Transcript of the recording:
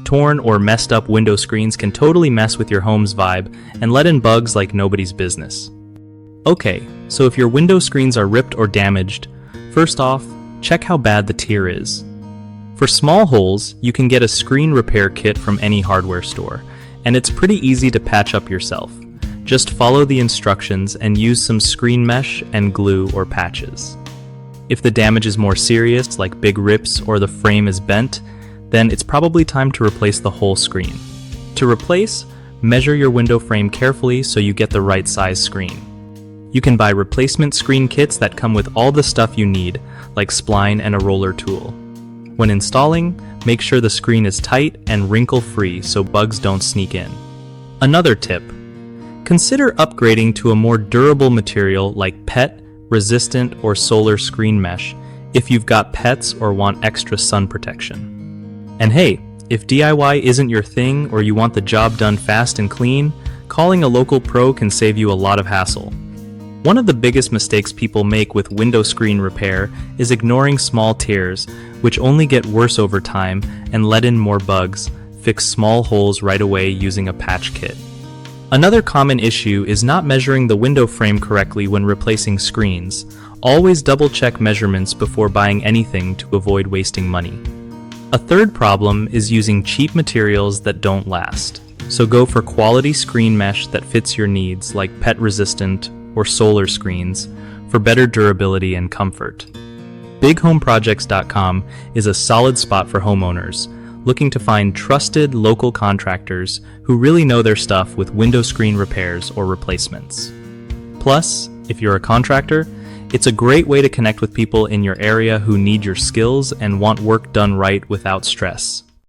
Torn or messed up window screens can totally mess with your home's vibe and let in bugs like nobody's business. Okay, so if your window screens are ripped or damaged, first off, check how bad the tear is. For small holes, you can get a screen repair kit from any hardware store, and it's pretty easy to patch up yourself. Just follow the instructions and use some screen mesh and glue or patches. If the damage is more serious, like big rips or the frame is bent, then it's probably time to replace the whole screen. To replace, measure your window frame carefully so you get the right size screen. You can buy replacement screen kits that come with all the stuff you need, like spline and a roller tool. When installing, make sure the screen is tight and wrinkle-free so bugs don't sneak in. Another tip: consider upgrading to a more durable material like PET, resistant, or solar screen mesh if you've got pets or want extra sun protection. And hey, if DIY isn't your thing or you want the job done fast and clean, calling a local pro can save you a lot of hassle. One of the biggest mistakes people make with window screen repair is ignoring small tears, which only get worse over time and let in more bugs. Fix small holes right away using a patch kit. Another common issue is not measuring the window frame correctly when replacing screens. Always double-check measurements before buying anything to avoid wasting money. A third problem is using cheap materials that don't last. So go for quality screen mesh that fits your needs, like PET-resistant or solar screens, for better durability and comfort. BigHomeProjects.com is a solid spot for homeowners looking to find trusted local contractors who really know their stuff with window screen repairs or replacements. Plus, if you're a contractor, it's a great way to connect with people in your area who need your skills and want work done right without stress.